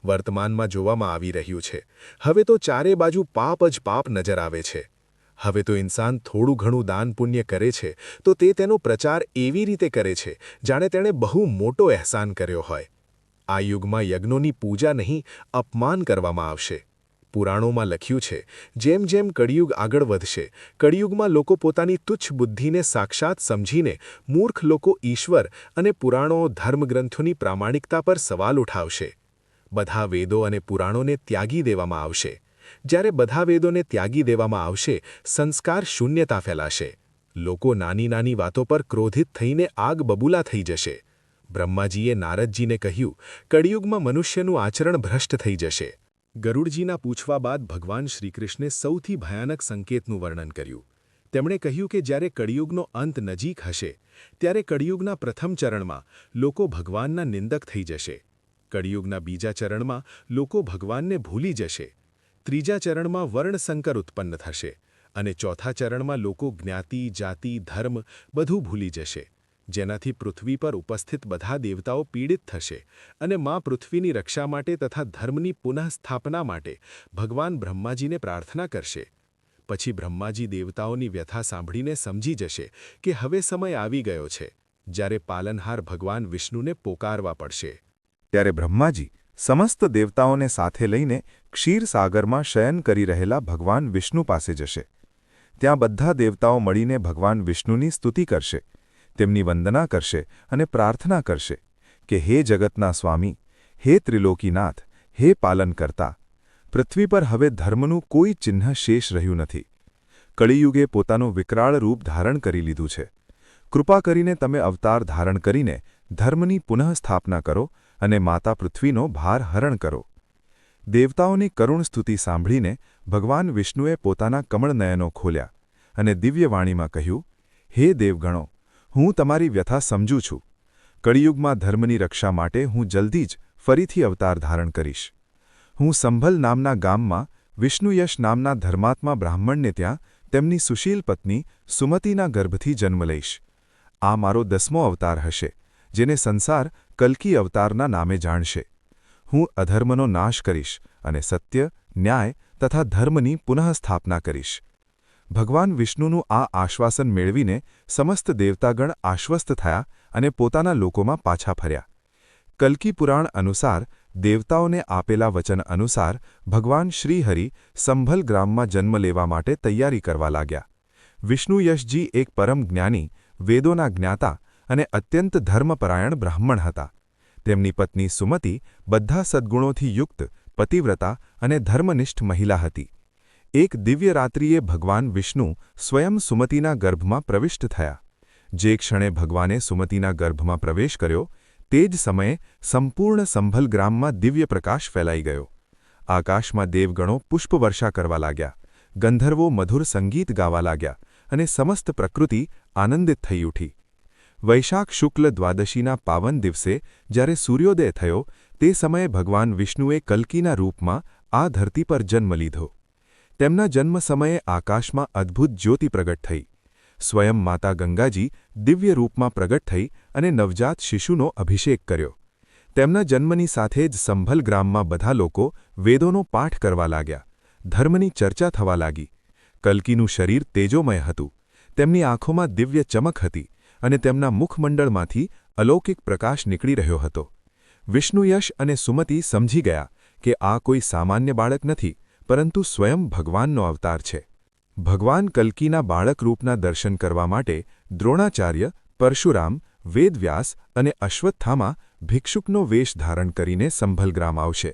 વર્તમાનમાં જોવામાં આવી રહ્યું છે, હવે તો ચારે બાજુ પાપ જ પાપ નજર આવે છે. હવે તો ઇન્સાન થોડું ઘણું દાન પુણ્ય કરે છે તો તે તેનો પ્રચાર એવી રીતે કરે છે જાણે તેણે બહુ મોટો અહેસાન કર્યો હોય. આ યુગમાં યજ્ઞોની પૂજા નહીં, અપમાન કરવામાં આવશે. પુરાણોમાં લખ્યું છે, જેમ જેમ કળિયુગ આગળ વધશે, કળિયુગમાં લોકો પોતાની તુચ્છ બુદ્ધિને સાક્ષાત સમજીને મૂર્ખ લોકો ઈશ્વર અને પુરાણો, ધર્મગ્રંથોની પ્રામાણિકતા પર સવાલ ઉઠાવશે. બધા વેદો અને પુરાણોને ત્યાગી દેવામાં આવશે. જ્યારે બધા વેદોને ત્યાગી દેવામાં આવશે, સંસ્કાર શૂન્યતા ફેલાશે. લોકો નાની નાની વાતો પર ક્રોધિત થઈને આગ બબૂલા થઈ જશે. બ્રહ્માજીએ નારદજીને કહ્યું, કળિયુગમાં મનુષ્યનું આચરણ ભ્રષ્ટ થઈ જશે. ગરુડજીના પૂછવા બાદ ભગવાન શ્રીકૃષ્ણે સૌથી ભયાનક સંકેતનું વર્ણન કર્યું. તેમણે કહ્યું કે જ્યારે કળિયુગનો અંત નજીક હશે, ત્યારે કળિયુગના પ્રથમ ચરણમાં લોકો ભગવાનના નિંદક થઈ જશે. કળિયુગના બીજા ચરણમાં લોકો ભગવાનને ભૂલી જશે. ત્રીજા ચરણમાં વર્ણસંકર ઉત્પન્ન થશે. અને ચોથા ચરણમાં લોકો જ્ઞાતિ, જાતિ, ધર્મ બધું ભૂલી જશે. જેનાથી પૃથ્વી પર ઉપસ્થિત બધા દેવતાઓ પીડિત થશે અને મા પૃથ્વીની રક્ષા માટે તથા ધર્મની પુનઃસ્થાપના માટે ભગવાન બ્રહ્માજીને પ્રાર્થના કરશે. પછી બ્રહ્માજી દેવતાઓની વ્યથા સાંભળીને સમજી જશે કે હવે સમય આવી ગયો છે જ્યારે પાલનહાર ભગવાન વિષ્ણુને પોકારવા પડશે. ત્યારે બ્રહ્માજી સમસ્ત દેવતાઓને સાથે લઈને ક્ષીરસાગરમાં શયન કરી રહેલા ભગવાન વિષ્ણુ પાસે જશે. ત્યાં બધા દેવતાઓ મળીને ભગવાન વિષ્ણુની સ્તુતિ કરશે, તેમની વંદના કરશે અને પ્રાર્થના કરશે કે હે જગતના સ્વામી, હે ત્રિલોકીનાથ, હે પાલનકર્તા, પૃથ્વી પર હવે ધર્મનું કોઈ ચિહ્ન શેષ રહ્યું નથી. કળિયુગે પોતાનું વિકરાળ રૂપ ધારણ કરી લીધું છે. કૃપા કરીને તમે અવતાર ધારણ કરીને ધર્મની પુનઃસ્થાપના કરો અને માતા પૃથ્વીનો ભાર હરણ કરો. દેવતાઓની કરુણ સ્તુતિ સાંભળીને ભગવાન વિષ્ણુએ પોતાના કમળનયનો ખોલ્યા અને દિવ્યવાણીમાં કહ્યું, હે દેવગણો, હું તમારી વ્યથા સમજું છું. કળિયુગમાં ધર્મની રક્ષા માટે હું જલ્દી જ ફરીથી અવતાર ધારણ કરીશ. હું સંભલ નામના ગામમાં વિષ્ણુયશ નામના ધર્માત્મા બ્રાહ્મણને ત્યાં તેમની સુશીલ પત્ની સુમતીના ગર્ભથી જન્મ લઈશ. આ મારો 10મો અવતાર હશે, જેને સંસાર કલ્કી અવતારના નામે જાણશે. હું અધર્મનો નાશ કરીશ અને સત્ય, ન્યાય તથા ધર્મની પુનઃસ્થાપના કરીશ. ભગવાન વિષ્ણુનું આ આશ્વાસન મેળવીને સમસ્ત દેવતાગણ આશ્વસ્ત થયા અને પોતાના લોકોમાં પાછા ફર્યા. કલ્કી પુરાણ અનુસાર દેવતાઓને આપેલા વચન અનુસાર ભગવાન શ્રીહરિ સંભલ ગ્રામમાં જન્મ લેવા માટે તૈયારી કરવા લાગ્યા. વિષ્ણુયશજી એક પરમ જ્ઞાની, વેદોના જ્ઞાતા અને અત્યંત ધર્મપરાયણ બ્રાહ્મણ હતા. તેમની પત્ની સુમતી બધા સદ્ગુણોથી યુક્ત, પતિવ્રતા અને ધર્મનિષ્ઠ મહિલા હતી. એક દિવ્ય રાત્રિએ ભગવાન વિષ્ણુ સ્વયં સુમતીના ગર્ભમાં પ્રવિષ્ટ થયા. જે ક્ષણે ભગવાને સુમતીના ગર્ભમાં પ્રવેશ કર્યો, તે જ સમયે સંપૂર્ણ સંભલ ગ્રામમાં દિવ્ય પ્રકાશ ફેલાઈ ગયો. આકાશમાં દેવગણો પુષ્પવર્ષા કરવા લાગ્યા, ગંધર્વો મધુર સંગીત ગાવા લાગ્યા અને સમસ્ત પ્રકૃતિ આનંદિત થઈ ઉઠી. વૈશાખ શુક્લ દ્વાદશીના પાવન દિવસે જ્યારે સૂર્યોદય થયો, તે સમયે ભગવાન વિષ્ણુએ કલ્કીના રૂપમાં આ ધરતી પર જન્મ લીધો. તેમના જન્મ સમયે આકાશમાં અદ્ભુત જ્યોતિ પ્રગટ થઈ. સ્વયં માતા ગંગાજી દિવ્ય રૂપમાં પ્રગટ થઈ અને નવજાત શિશુનો અભિષેક કર્યો. તેમના જન્મની સાથે જ સંભલ ગ્રામમાં બધા લોકો વેદોનો પાઠ કરવા લાગ્યા. ધર્મની ચર્ચા થવા લાગી. કલ્કીનું શરીર તેજોમય હતું. તેમની આંખોમાં દિવ્ય ચમક હતી અને તેમના મુખમંડળમાંથી અલૌકિક પ્રકાશ નીકળી રહ્યો હતો. વિષ્ણુયશ અને સુમતી સમજી ગયા કે આ કોઈ સામાન્ય બાળક નથી, પરંતુ સ્વયં ભગવાનનો અવતાર છે. ભગવાન કલ્કીના બાળકરૂપના દર્શન કરવા માટે દ્રોણાચાર્ય, પરશુરામ, વેદવ્યાસ અને અશ્વત્થામા ભિક્ષુકનો વેશ ધારણ કરીને સંભલગ્રામ આવશે.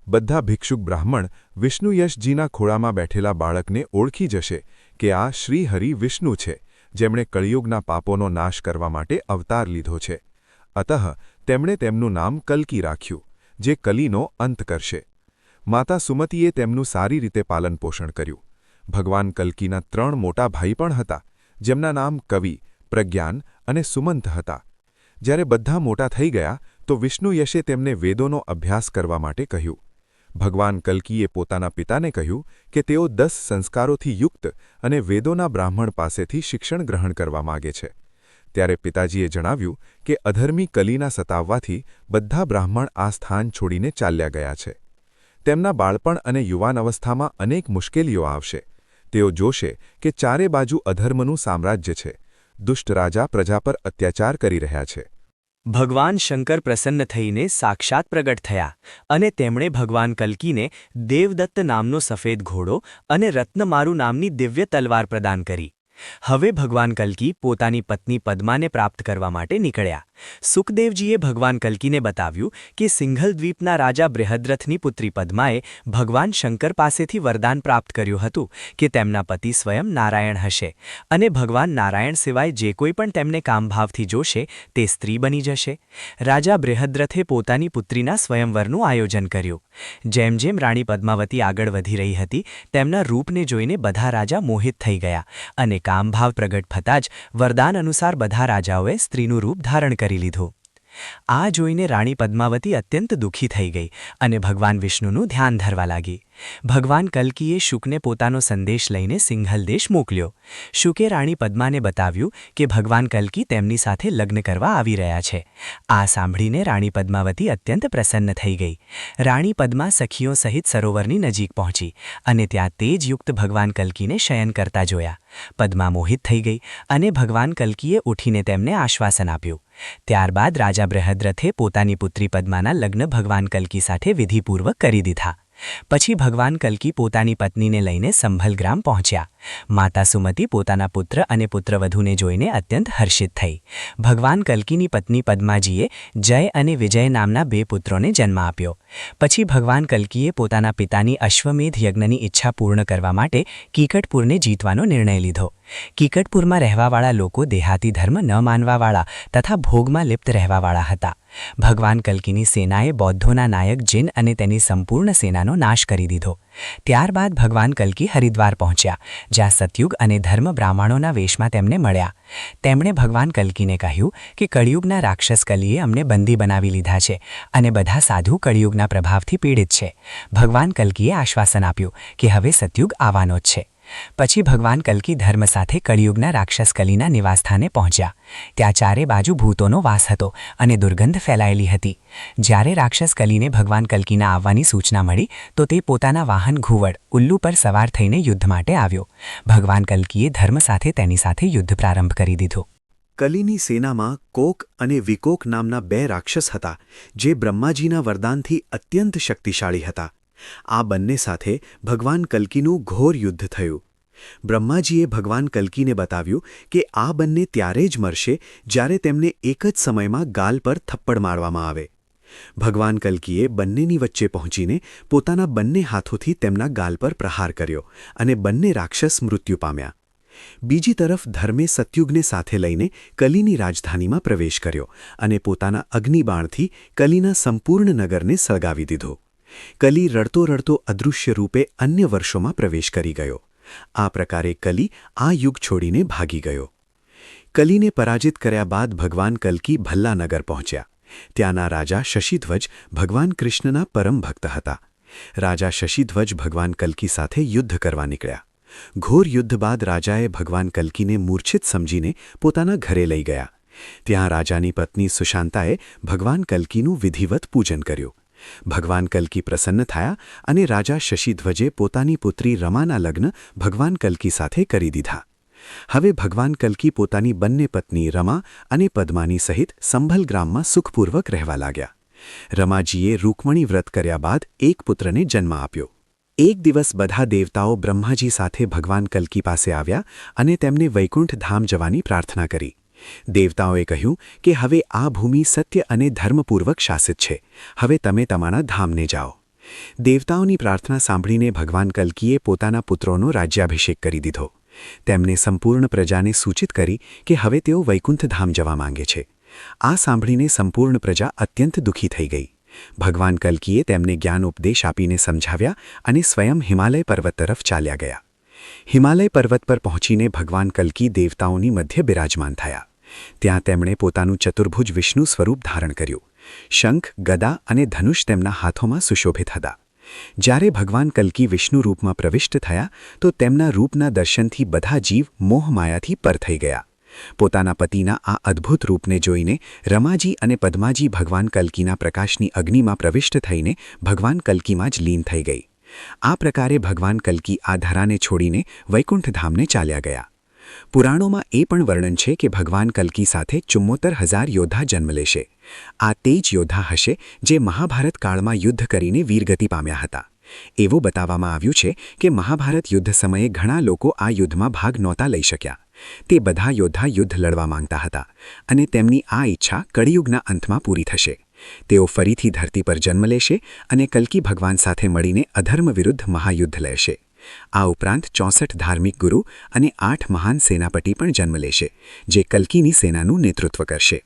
બધા ભિક્ષુક બ્રાહ્મણ વિષ્ણુયશજીના ખોળામાં બેઠેલા બાળકને ઓળખી જશે કે આ શ્રીહરિ વિષ્ણુ છે, જેમણે કળિયુગના પાપોનો નાશ કરવા માટે અવતાર લીધો છે. અતઃ તેમણે તેમનું નામ કલ્કી રાખ્યું, જે કલીનો અંત કરશે. માતા સુમતીએ તેમનું સારી રીતે પાલનપોષણ કર્યું. ભગવાન કલ્કીના 3 મોટા ભાઈ પણ હતા, જેમના નામ કવિ, પ્રજ્ઞાન અને સુમંત હતા. જ્યારે બધા મોટા થઈ ગયા તો વિષ્ણુયશે તેમને વેદોનો અભ્યાસ કરવા માટે કહ્યું. ભગવાન કલ્કીએ પોતાના પિતાને કહ્યું કે તેઓ 10 સંસ્કારોથી યુક્ત અને વેદોના બ્રાહ્મણ પાસેથી શિક્ષણ ગ્રહણ કરવા માગે છે. ત્યારે પિતાજીએ જણાવ્યું કે અધર્મી કલીના સતાવવાથી બધા બ્રાહ્મણ આ સ્થાન છોડીને ચાલ્યા ગયા છે. તેમના બાળપણ અને યુવાન અવસ્થામાં અનેક મુશ્કેલીઓ આવશે. તેઓ જોશે કે ચારે બાજુ અધર્મનું સામ્રાજ્ય છે. દુષ્ટ રાજા પ્રજા પર અત્યાચાર કરી રહ્યા છે. ભગવાન શંકર પ્રસન્ન થઈને સાક્ષાત પ્રગટ થયા અને તેમણે ભગવાન કલ્કીને દેવદત્ત નામનો સફેદ ઘોડો અને રત્નમારુ નામની દિવ્ય તલવાર પ્રદાન કરી. હવે ભગવાન કલ્કી પોતાની પત્ની પદ્માને પ્રાપ્ત કરવા માટે નીકળ્યા. સુખદેવજીએ ભગવાન કલ્કીને બતાવ્યું કે સિંઘલ દ્વીપના રાજા બૃહદ્રથની પુત્રી પદ્માએ ભગવાન શંકર પાસેથી વરદાન પ્રાપ્ત કર્યું હતું કે તેમના પતિ સ્વયં નારાયણ હશે અને ભગવાન નારાયણ સિવાય જે કોઈ પણ તેમને કામભાવથી જોશે તે સ્ત્રી બની જશે. રાજા બૃહદ્રથે પોતાની પુત્રીના સ્વયંવરનું આયોજન કર્યું. જેમ જેમ રાણી પદ્માવતી આગળ વધી રહી હતી, તેમના રૂપને જોઈને બધા રાજા મોહિત થઈ ગયા અને કામભાવ પ્રગટ થતાં જ વરદાન અનુસાર બધા રાજાઓએ સ્ત્રીનું રૂપ ધારણ કરી લીધું. આ જોઈને રાણી પદ્માવતી અત્યંત દુઃખી થઈ ગઈ અને ભગવાન વિષ્ણુનું ધ્યાન ધરવા લાગી. ભગવાન કલ્કીએ શુકને પોતાનો સંદેશ લઈને સિંઘલ દેશ મોકલ્યો. શુકે રાણી પદ્માને બતાવ્યું કે ભગવાન કલ્કી તેમની સાથે લગ્ન કરવા આવી રહ્યા છે. આ સાંભળીને રાણી પદ્માવતી અત્યંત પ્રસન્ન થઈ ગઈ. રાણી પદ્મા સખીઓ સહિત સરોવરની નજીક પહોંચી અને ત્યાં તેજયુક્ત ભગવાન કલ્કીને શયન કરતા જોયા. પદ્મા મોહિત થઈ ગઈ અને ભગવાન કલ્કીએ ઉઠીને તેમને આશ્વાસન આપ્યું. ત્યારબાદ રાજા બૃહદ્રથે પોતાની પુત્રી પદ્માના લગ્ન ભગવાન કલ્કી સાથે વિધિપૂર્વક કરી દીધા. પછી ભગવાન કલ્કી પોતાની પત્નીને લઈને સંભલ ગ્રામ પહોંચ્યા. માતા સુમતી પોતાના પુત્ર અને પુત્રવધૂને જોઈને અત્યંત હર્ષિત થઈ. ભગવાન કલ્કીની પત્ની પદ્માજીએ જય અને વિજય નામના 2 પુત્રોને જન્મ આપ્યો. પછી ભગવાન કલ્કીએ પોતાના પિતાની અશ્વમેધ યજ્ઞની ઈચ્છા પૂર્ણ કરવા માટે કીકટપુરને જીતવાનો નિર્ણય લીધો. કીકટપુરમાં રહેવાવાળા લોકો દેહાતી ધર્મ ન માનવાવાળા તથા ભોગમાં લિપ્ત રહેવાવાળા હતા. ભગવાન કલ્કીની સેનાએ બૌદ્ધોના નાયક જીન અને તેની સંપૂર્ણ સેનાનો નાશ કરી દીધો. ત્યારબાદ ભગવાન કલ્કી હરિદ્વાર પહોંચ્યા, જ્યાં સતયુગ અને ધર્મ બ્રાહ્મણોના વેશમાં તેમને મળ્યા. તેમણે ભગવાન કલ્કીને કહ્યું કે કળિયુગના રાક્ષસ કલીએ અમને બંદી બનાવી લીધા છે અને બધા સાધુ કળિયુગના પ્રભાવથી પીડિત છે. ભગવાન કલ્કીએ આશ્વાસન આપ્યું કે હવે સતયુગ આવવાનો જ છે. પછી ભગવાન કલ્કી ધર્મ સાથે કળિયુગના રાક્ષસ કલીના નિવાસસ્થાને પહોંચ્યા. ત્યાં ચારે બાજુ ભૂતોનો વાસ હતો અને દુર્ગંધ ફેલાયેલી હતી. જ્યારે રાક્ષસ કલીને ભગવાન કલ્કીના આવવાની સૂચના મળી તો તે પોતાના વાહન ઘુવડ ઉલ્લુ પર સવાર થઈને યુદ્ધ માટે આવ્યો. ભગવાન કલ્કીએ ધર્મ સાથે તેની સાથે યુદ્ધ પ્રારંભ કરી દીધું. કલીની સેનામાં કોક અને વિકોક નામના 2 રાક્ષસ હતા, જે બ્રહ્માજીના વરદાનથી અત્યંત શક્તિશાળી હતા. આ બંને સાથે ભગવાન કલ્કીનું ઘોર યુદ્ધ થયું. બ્રહ્માજીએ ભગવાન કલ્કીને બતાવ્યું કે આ બંને ત્યારે જ મરશે જ્યારે તેમને એક જ સમયમાં ગાલ પર થપ્પડ મારવામાં આવે. ભગવાન કલ્કીએ બંનેની વચ્ચે પહોંચીને પોતાના બંને હાથોથી તેમના ગાલ પર પ્રહાર કર્યો અને બંને રાક્ષસ મૃત્યુ પામ્યા. બીજી તરફ ધર્મે સતયુગને સાથે લઈને કલીની રાજધાનીમાં પ્રવેશ કર્યો અને પોતાના અગ્નિબાણથી કલીના સંપૂર્ણ નગરને સળગાવી દીધો. કલી રડતો રડતો અદૃશ્ય રૂપે અન્ય વર્ષોમાં પ્રવેશ કરી ગયો. આ પ્રકારે કલી આ યુગ છોડીને ભાગી ગયો. કલીને પરાજિત કર્યા બાદ ભગવાન કલ્કી ભલ્લાનગર પહોંચ્યા. ત્યાંના રાજા શશિધ્વજ ભગવાન કૃષ્ણના પરમ ભક્ત હતા. રાજા શશિધ્વજ ભગવાન કલ્કી સાથે યુદ્ધ કરવા નીકળ્યા. ઘોર યુદ્ધ બાદ રાજાએ ભગવાન કલ્કીને મૂર્છિત સમજીને પોતાના ઘરે લઈ ગયા. ત્યાં રાજાની પત્ની સુશાંતાએ ભગવાન કલ્કીનું વિધિવત પૂજન કર્યું. ભગવાન કલ્કી પ્રસન્ન થયા અને રાજા શશિધ્વજે પોતાની પુત્રી રમાના લગ્ન ભગવાન કલ્કી સાથે કરી દીધા. હવે ભગવાન કલ્કી પોતાની બંને પત્ની રમા અને પદ્માની સહિત સંભલ ગ્રામમાં સુખપૂર્વક રહેવા લાગ્યા. રમાજીએ રૂકમણી વ્રત કર્યા બાદ એક પુત્રને જન્મ આપ્યો. એક દિવસ બધા દેવતાઓ બ્રહ્માજી સાથે ભગવાન કલ્કી પાસે આવ્યા અને તેમને વૈકુંઠ ધામ જવાની પ્રાર્થના કરી. દેવતાઓએ કહ્યું કે હવે આ ભૂમિ સત્ય અને ધર્મપૂર્વક શાસિત છે. હવે તમે તમારા ધામને જાઓ. દેવતાઓની પ્રાર્થના સાંભળીને ભગવાન કલ્કીએ પોતાના પુત્રોનો રાજ્યાભિષેક કરી દીધો. તેમને સંપૂર્ણ પ્રજાને સૂચિત કરી કે હવે તેઓ વૈકુંઠ ધામ જવા માંગે છે. આ સાંભળીને સંપૂર્ણ પ્રજા અત્યંત દુઃખી થઈ ગઈ. ભગવાન કલ્કીએ તેમને જ્ઞાન ઉપદેશ આપીને સમજાવ્યા અને સ્વયં હિમાલય પર્વત તરફ ચાલ્યા ગયા. હિમાલય પર્વત પર પહોંચીને ભગવાન કલ્કી દેવતાઓની મધ્ય બિરાજમાન થયા. ત્યાં તેમણે પોતાનું ચતુર્ભુજ વિષ્ણુ સ્વરૂપ ધારણ કર્યું. શંખ, ગદા અને ધનુષ તેમના હાથોમાં સુશોભિત હતા. જ્યારે ભગવાન કલ્કી વિષ્ણુ રૂપમાં પ્રવિષ્ટ થયા તો તેમના રૂપના દર્શનથી બધા જીવ મોહમાયાથી પર થઈ ગયા. પોતાના પતિના આ અદ્ભુત રૂપને જોઈને રમાજી અને પદ્માજી ભગવાન કલ્કીના પ્રકાશની અગ્નિમાં પ્રવિષ્ટ થઈને ભગવાન કલ્કીમાં જ લીન થઈ ગઈ. આ પ્રકારે ભગવાન કલ્કી આ ધરાને છોડીને વૈકુંઠ ધામને ચાલ્યા ગયા. પુરાણોમાં એ પણ વર્ણન છે કે ભગવાન કલ્કી સાથે 74,000 યોદ્ધા જન્મ લેશે. આ તે જ યોદ્ધા હશે જે મહાભારત કાળમાં યુદ્ધ કરીને વીરગતિ પામ્યા હતા. એવું બતાવવામાં આવ્યું છે કે મહાભારત યુદ્ધ સમયે ઘણા લોકો આ યુદ્ધમાં ભાગ નહોતા લઈ શક્યા. તે બધા યોદ્ધા યુદ્ધ લડવા માંગતા હતા અને તેમની આ ઈચ્છા કળિયુગના અંતમાં પૂરી થશે. તેઓ ફરીથી ધરતી પર જન્મ લેશે અને કલ્કી ભગવાન સાથે મળીને અધર્મ વિરુદ્ધ મહાયુદ્ધ લેશે. આ ઉપરાંત 64 ધાર્મિક ગુરુ અને 8 મહાન સેનાપતિ પણ જન્મ લેશે, જે કલ્કીની સેનાનું નેતૃત્વ કરશે.